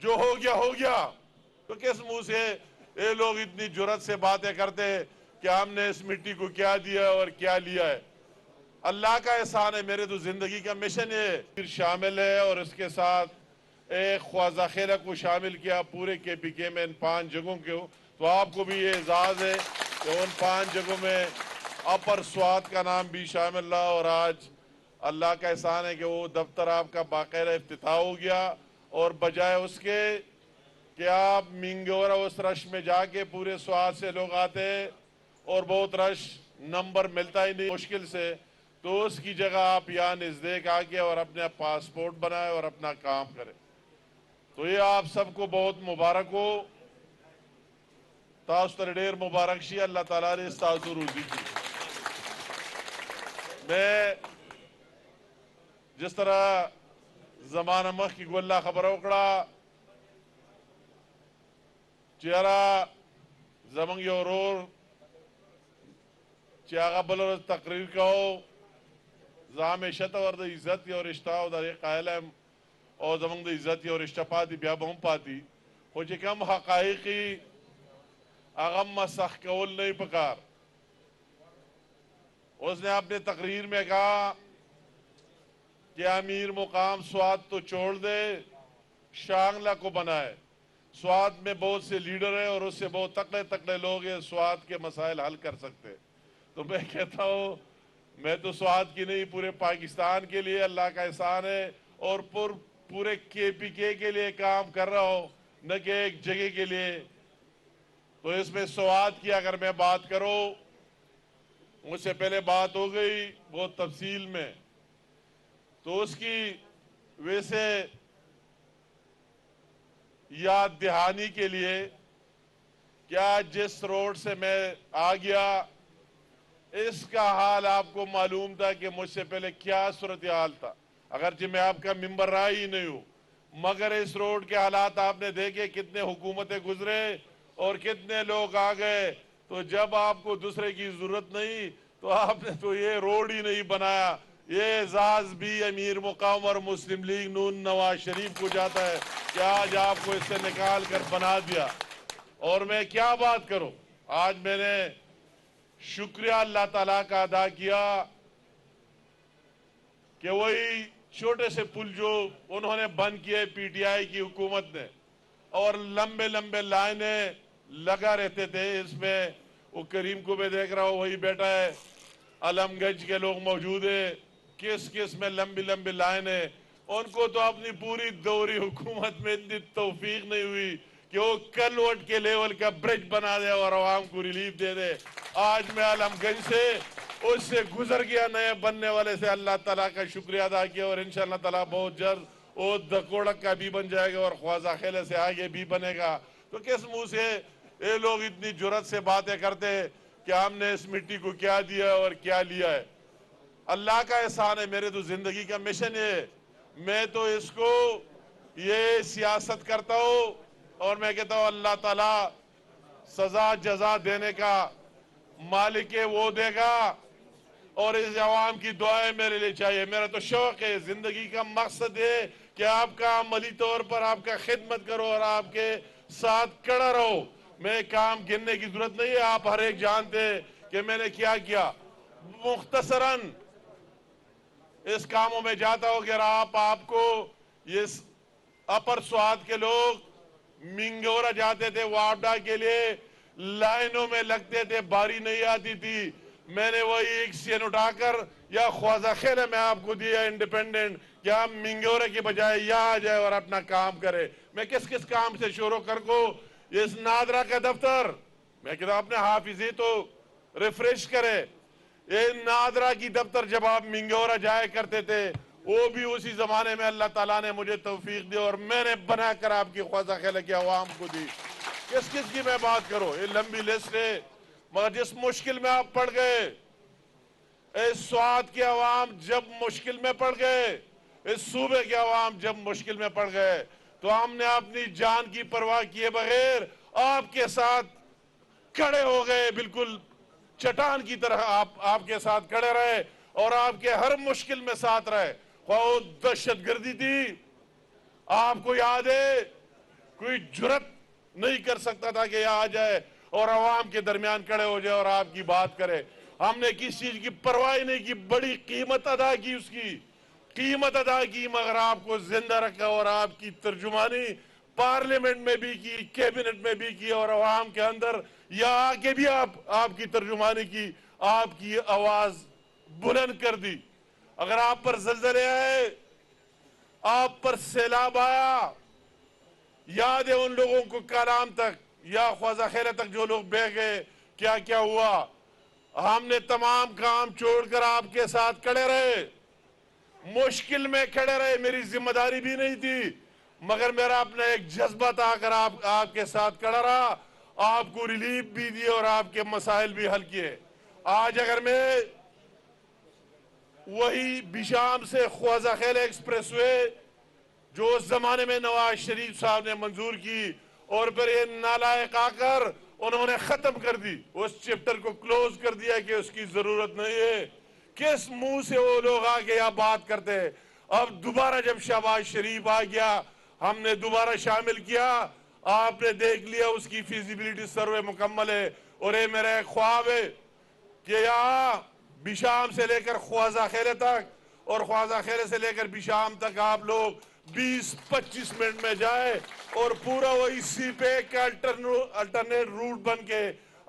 جو ہو گیا۔ تو کس منہ سے یہ لوگ اتنی جرات سے باتیں کرتے ہیں کہ ہم نے اس مٹی کو کیا دیا اور کیا لیا ہے؟ اللہ کا احسان ہے، میرے تو زندگی کا مشن ہے پھر شامل ہے، اور اس کے ساتھ ایک خواجہ خیرہ کو شامل کیا پورے کے پی کے میں ان 5 جگہوں کو۔ تو آپ کو بھی یہ اعزاز ہے کہ ان 5 جگہوں میں اپر سوات کا نام بھی شامل رہا، اور آج اللہ کا احسان ہے کہ وہ دفتر آپ کا باقاعدہ افتتاح ہو گیا، اور بجائے اس کے کہ آپ مینگورا اس رش میں جا کے پورے سوات سے لوگ آتے ہیں اور بہت رش نمبر ملتا ہی نہیں مشکل سے، تو اس کی جگہ آپ یہاں نزدیک آگے اور اپنا پاسپورٹ بنائے اور اپنا کام کرے۔ تو یہ آپ سب کو بہت مبارک ہو، تاستر ڈیر مبارک شی، اللہ تعالیٰ نے استاسو روزی کی۔ میں جس طرح زمانہ مخ کی گولہ خبر اکڑا چیارا زمانگ یورور چیاغا بلور تقریر کہو زہاں شتا ورد عزت اور اشتاو در قائل ہے اور زمانگ عزت اور اشتا پاتی بیا بہم پاتی ہو چی کم حقائقی اغم مسخ کول نہیں پکار۔ اس نے اپنے تقریر میں کہا کہ امیر مقام سوات تو چھوڑ دے، شانگلہ کو بنائے۔ سوات میں بہت سے لیڈر ہیں اور اس سے بہت تکڑے لوگ ہیں، سوات کے مسائل حل کر سکتے۔ تو میں کہتا ہوں میں تو سوات کی نہیں پورے پاکستان کے لیے اللہ کا احسان ہے، اور پورے کے پی کے لیے کام کر رہا ہوں، نہ کہ ایک جگہ کے لیے۔ تو اس میں سوات کی اگر میں بات کروں، مجھ سے پہلے بات ہو گئی بہت تفصیل میں، تو اس کی ویسے یاد دہانی کے لیے کیا جس روڈ سے میں آ گیا اس کا حال آپ کو معلوم تھا کہ مجھ سے پہلے کیا صورتحال تھا، اگرچہ میں آپ کا ممبر رہا ہی نہیں ہوں، مگر اس روڈ کے حالات آپ نے دیکھے، کتنے حکومتیں گزرے اور کتنے لوگ آ گئے۔ تو جب آپ کو دوسرے کی ضرورت نہیں تو آپ نے تو یہ روڈ ہی نہیں بنایا۔ یہ اعزاز بھی امیر مقام اور مسلم لیگ نون نواز شریف کو جاتا ہے کہ آج آپ کو اس سے نکال کر بنا دیا۔ اور میں کیا بات کروں، آج میں نے شکریہ اللہ تعالیٰ کا ادا کیا کہ وہی چھوٹے سے پل جو انہوں نے بند کیے پی ٹی آئی کی حکومت نے، اور لمبے لمبے لائنیں لگا رہتے تھے اس میں، وہ کریم کو میں دیکھ رہا ہوں وہی بیٹا ہے، علم گنج کے لوگ موجود ہیں، کس میں لمبی لمبی لائنیں، ان کو تو اپنی پوری دوری حکومت میں اتنی توفیق نہیں ہوئی کہ وہ کلوٹ کے لیول کا برج بنا دے اور عوام کو ریلیف دے دے۔ آج میں علم گنج سے اس سے گزر گیا، نئے بننے والے سے اللہ تعالیٰ کا شکریہ ادا کیا، اور انشاءاللہ تعالیٰ بہت جلد وہ دکوڑک کا بھی بن جائے گا اور خواجہ خیلے سے آگے بھی بنے گا۔ تو کس منہ سے یہ لوگ اتنی جرات سے باتیں کرتے ہیں کہ ہم نے اس مٹی کو کیا دیا اور کیا لیا ہے؟ اللہ کا احسان ہے، میرے تو زندگی کا مشن ہے، میں تو اس کو یہ سیاست کرتا ہوں، اور میں کہتا ہوں اللہ تعالیٰ سزا جزا دینے کا مالک ہے، وہ دے گا، اور اس عوام کی دعائیں میرے لیے چاہیے۔ میرا تو شوق ہے، زندگی کا مقصد ہے کہ آپ کا عملی طور پر آپ کا خدمت کرو اور آپ کے ساتھ کھڑا رہو۔ میں کام گننے کی ضرورت نہیں ہے، آپ ہر ایک جانتے ہیں کہ میں نے کیا کیا۔ مختصراً اس کاموں میں جاتا ہوں کہ آپ کو یہ اپر سوات کے لوگ منگورا جاتے تھے وابڈا کے لیے، لائنوں میں لگتے تھے، باری نہیں آتی تھی، میں نے وہی ایک سین اٹھا کر یا خواجہ خیلے میں آپ کو دیا انڈیپینڈنٹ کہ آپ منگورے کے بجائے یہاں آ جائے اور اپنا کام کرے۔ میں کس کام سے شروع کر کو اس نادرہ کا دفتر، میں کہتا ہوں اپنے حافظی تو ریفریش کرے۔ یہ نادرہ کی دفتر جب آپ منگورا جائے کرتے تھے، وہ بھی اسی زمانے میں اللہ تعالیٰ نے مجھے توفیق دی اور میں نے بنا کر آپ کی خواجہ خیلے کی عوام کو دی۔ کس کی میں بات کروں، یہ لمبی لسٹ ہے، مگر جس مشکل میں آپ پڑ گئے، اس سوات کی عوام جب مشکل میں پڑ گئے، اس صوبے کی عوام جب مشکل میں پڑ گئے، تو ہم نے اپنی جان کی پرواہ کیے بغیر آپ کے ساتھ کھڑے ہو گئے، بالکل چٹان کی طرح آپ کے ساتھ کھڑے رہے اور آپ کے ہر مشکل میں ساتھ رہے۔ خواہ دہشت گردی تھی، آپ کو یاد ہے کوئی جرت نہیں کر سکتا تھا کہ یہاں آ جائے اور عوام کے درمیان کھڑے ہو جائے اور آپ کی بات کرے. ہم نے کس چیز کی پرواہ نہیں کی, بڑی قیمت ادا کی, اس کی قیمت ادا کی, مگر آپ کو زندہ رکھا اور آپ کی ترجمانی پارلیمنٹ میں بھی کی, کیبنٹ میں بھی کی, اور عوام کے اندر یہاں آ کے بھی آپ کی ترجمانی کی, آپ کی آواز بلند کر دی. اگر آپ پر زلزلے آئے, آپ پر سیلاب آیا, یاد ہے ان لوگوں کو کالام تک یا خواجہ خیرے تک جو لوگ بہ گئے, کیا کیا ہوا. ہم نے تمام کام چھوڑ کر آپ کے ساتھ کھڑے رہے, مشکل میں کھڑے رہے, میری ذمہ داری بھی نہیں تھی مگر میرا اپنا ایک جذبہ تھا کر آپ کے ساتھ کھڑا رہا, آپ کو ریلیف بھی دی اور آپ کے مسائل بھی حل کیے. آج اگر میں وہی بشام سے خواجہ خیل ایکسپریس وے جو اس زمانے میں نواز شریف صاحب نے منظور کی اور پھر یہ نالائق آ کر انہوں نے ختم کر دی, اس چپٹر کو کلوز کر دیا کہ اس کی ضرورت نہیں ہے, کس منہ سے وہ لوگ آگے یہاں بات کرتے. اب دوبارہ جب شہباز شریف آ گیا, ہم نے دوبارہ شامل کیا, آپ نے دیکھ لیا اس کی فیزیبلٹی سروے مکمل ہے, اور یہ میرا ایک خواب ہے کہ یہاں بشام سے لے کر خواجہ خیرے تک اور خواجہ خیرے سے لے کر بشام تک آپ لوگ 20-25 منٹ میں جائے اور پورا وہی سی پہ ایک الٹرنیٹ روٹ بن کے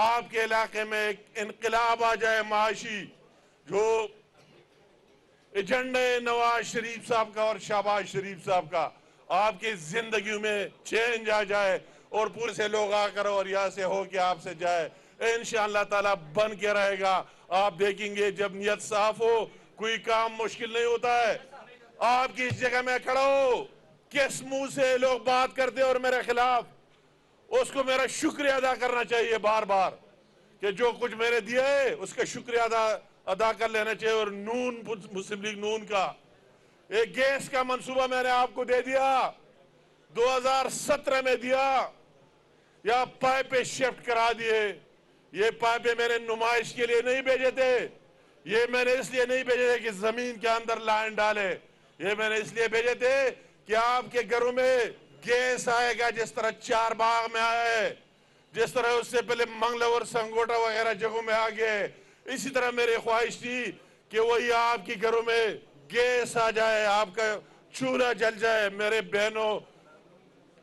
آپ کے علاقے میں ایک انقلاب آ جائے معاشی, جو ایجنڈے نواز شریف صاحب کا اور شہباز شریف صاحب کا, آپ کی زندگیوں میں چینج آ جائے اور پورے سے لوگ آ کر اور یہاں سے ہو کے آپ سے جائے. انشاءاللہ تعالیٰ بن کے رہے گا. آپ دیکھیں گے جب نیت صاف ہو کوئی کام مشکل نہیں ہوتا ہے. آپ کی اس جگہ میں کھڑا ہو, کس منہ سے لوگ بات کرتے اور میرے خلاف, اس کو میرا شکریہ ادا کرنا چاہیے بار بار کہ جو کچھ میں نے دیا ہے اس کا شکریہ ادا کر لینا چاہیے. اور نون مسلم لیگ نون کا ایک گیس کا منصوبہ میں نے آپ کو دے دیا, 2017 میں دیا, یا پائپیں شفٹ کرا دیے. یہ پائپیں میں نے نمائش کے لیے نہیں بھیجے تھے, یہ میں نے اس لیے نہیں بھیجے تھے کہ زمین کے اندر لائن ڈالے, یہ میں نے اس لیے بھیجے تھے کہ آپ کے گھروں میں گیس آئے گا جس طرح چار باغ میں آئے, جس طرح اس سے پہلے منگلور سنگوٹا وغیرہ جگہوں میں آگئے, اسی طرح میری خواہش تھی کہ وہی آپ کی گھروں میں گیس آ جائے, آپ کا چولہا جل جائے, میرے بہنوں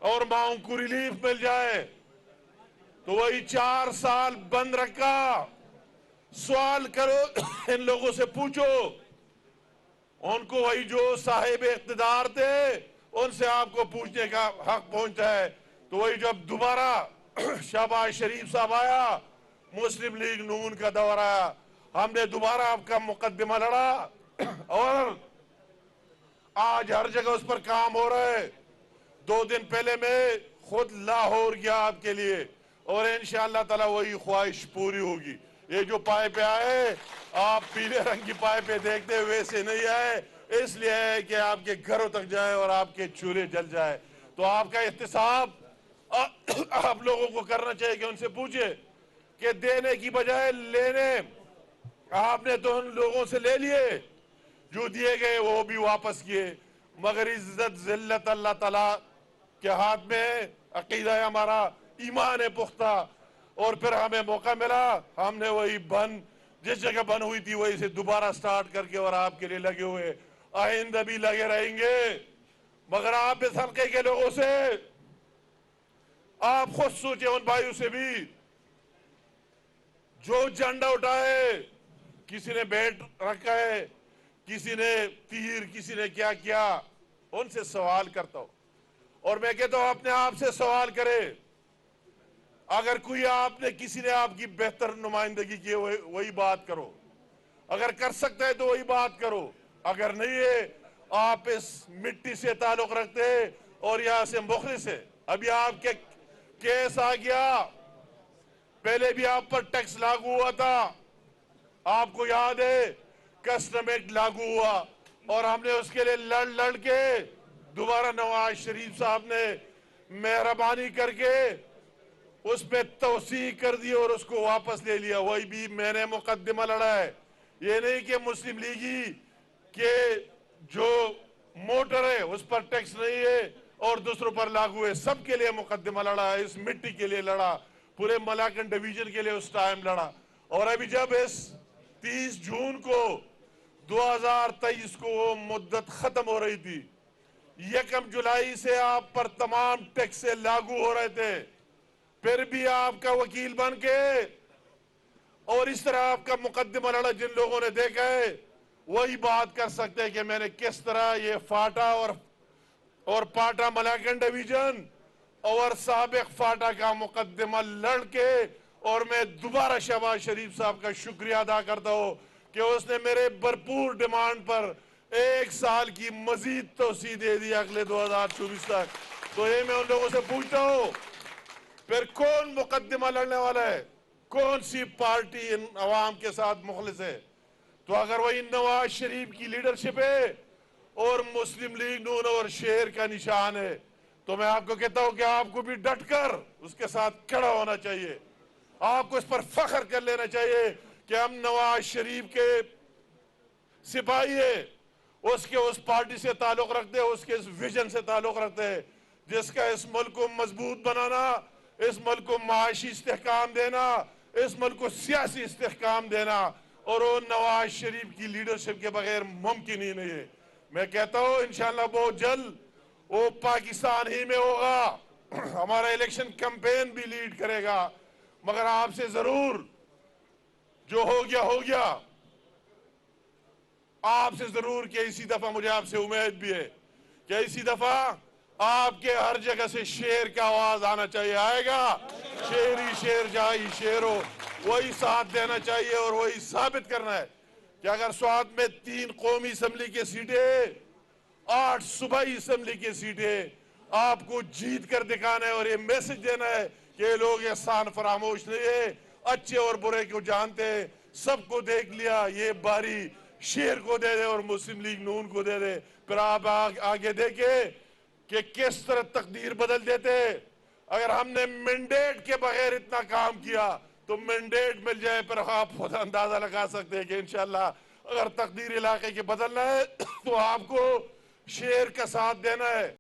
اور ماؤں کو ریلیف مل جائے. تو وہی 4 سال بند رکھا. سوال کرو ان لوگوں سے پوچھو, ان کو وہی جو صاحب اقتدار تھے ان سے آپ کو پوچھنے کا حق پہنچتا ہے. تو وہی جب دوبارہ شہباز شریف صاحب آیا, مسلم لیگ نون کا دور آیا, ہم نے دوبارہ آپ کا مقدمہ لڑا اور آج ہر جگہ اس پر کام ہو رہا ہے. 2 دن پہلے میں خود لاہور گیا آپ کے لیے, اور انشاءاللہ تعالی وہی خواہش پوری ہوگی. یہ جو پائپیں آئے, آپ پیلے رنگ کی پائپیں دیکھتے ویسے نہیں آئے, اس لیے ہے کہ آپ کے گھروں تک جائے اور آپ کے چولہے جل جائے. تو آپ کا احتساب آپ لوگوں کو کرنا چاہیے کہ ان سے پوچھے کہ دینے کی بجائے لینے. آپ نے تو ان لوگوں سے لے لیے, جو دیے گئے وہ بھی واپس کیے, مگر عزت ذلت اللہ تعالیٰ کے ہاتھ میں. عقیدہ ہے ہمارا, ایمان ہے پختہ, اور پھر ہمیں موقع ملا, ہم نے وہی جس جگہ بن ہوئی تھی وہی سے دوبارہ سٹارٹ کر کے اور آپ کے لیے لگے ہوئے, آئندہ بھی لگے رہیں گے. مگر آپ اس حلقے کے لوگوں سے آپ خود سوچیں, ان بھائیوں سے بھی جو جھنڈا اٹھائے, کسی نے بیٹ رکھا ہے, کسی نے تیر, کسی نے کیا کیا, ان سے سوال کرتا ہوں. اور میں کہتا ہوں اپنے آپ سے سوال کرے, اگر کوئی کسی نے آپ کی بہتر نمائندگی کی وہی بات کرو, اگر کر سکتا ہے تو وہی بات کرو, اگر نہیں ہے آپ اس مٹی سے تعلق رکھتے اور یہاں سے مخلص ہے. ابھی آپ کے کیس آ گیا, پہلے بھی آپ پر ٹیکس لاگو ہوا تھا, آپ کو یاد ہے, کسٹم ایکٹ لاگو ہوا, اور ہم نے اس کے لیے لڑ کے دوبارہ نواز شریف صاحب نے مہربانی کر کے اس پہ توسیع کر دی اور اس کو واپس لے لیا. وہی بھی میں نے مقدمہ لڑا ہے. یہ نہیں کہ مسلم لیگی کہ جو موٹر ہے اس پر ٹیکس نہیں ہے, اور دوسروں پر لاگو ہے، سب کے لیے مقدمہ لڑا، اس مٹی کے لیے لڑا، پورے ملاکن ڈویژن کے لیے اس ٹائم لڑا۔ اور ابھی جب اس 30 جون کو 2023 کو وہ مدت ختم ہو رہی تھی، 1 جولائی سے آپ پر تمام ٹیکس لاگو ہو رہے تھے، پھر بھی آپ کا وکیل بن کے اور اس طرح آپ کا مقدمہ لڑا، جن لوگوں نے دیکھا ہے وہی بات کر سکتے ہیں کہ میں نے کس طرح یہ فاٹا اور پاٹا ملاکن ڈویژن اور سابق فاٹا کا مقدمہ لڑ کے، اور میں دوبارہ شہباز شریف صاحب کا شکریہ ادا کرتا ہوں کہ اس نے میرے بھرپور ڈیمانڈ پر 1 سال کی مزید توسیع دے دی اگلے 2024 تک۔ تو یہ میں ان لوگوں سے پوچھتا ہوں، پھر کون مقدمہ لڑنے والا ہے؟ کون سی پارٹی ان عوام کے ساتھ مخلص ہے؟ تو اگر وہی نواز شریف کی لیڈرشپ ہے اور مسلم لیگ نون اور شیر کا نشان ہے، تو میں آپ کو کہتا ہوں کہ آپ کو بھی ڈٹ کر اس کے ساتھ کھڑا ہونا چاہیے۔ آپ کو اس پر فخر کر لینا چاہیے کہ ہم نواز شریف کے سپاہی ہیں، اس پارٹی سے تعلق رکھتے ہیں، اس کے اس ویژن سے تعلق رکھتے ہیں جس کا اس ملک کو مضبوط بنانا، اس ملک کو معاشی استحکام دینا، اس ملک کو سیاسی استحکام دینا، اور وہ نواز شریف کی لیڈرشپ کے بغیر ممکن ہی نہیں ہے۔ میں کہتا ہوں انشاءاللہ بہت جلد وہ پاکستان ہی میں ہوگا، ہمارا الیکشن کیمپین بھی لیڈ کرے گا، مگر آپ سے ضرور جو ہو گیا آپ سے ضرور کہ اسی دفعہ مجھے آپ سے امید بھی ہے کہ اسی دفعہ آپ کے ہر جگہ سے شیر کا آواز آنا چاہیے، آئے گا؟ شیر ہی شیر جائی شیر ہو، وہی ساتھ دینا چاہیے اور وہی ثابت کرنا ہے کہ اگر سوات میں 3 قومی اسمبلی کی سیٹیں، 8 صوبائی اسمبلی کی سیٹیں، آپ کو جیت کر دکھانا ہے اور یہ میسج دینا ہے کہ یہ لوگ احسان فراموش نہیں ہے، اچھے اور برے کو جانتے ہیں، سب کو دیکھ لیا، یہ باری شیر کو دے دے اور مسلم لیگ نون کو دے دے، پھر آپ آگے دیکھیں کہ کس طرح تقدیر بدل دیتے۔ اگر ہم نے مینڈیٹ کے بغیر اتنا کام کیا تو مینڈیٹ مل جائے، پر آپ خود اندازہ لگا سکتے ہیں کہ انشاءاللہ اگر تقدیر علاقے کے بدلنا ہے تو آپ کو شیر کا ساتھ دینا ہے۔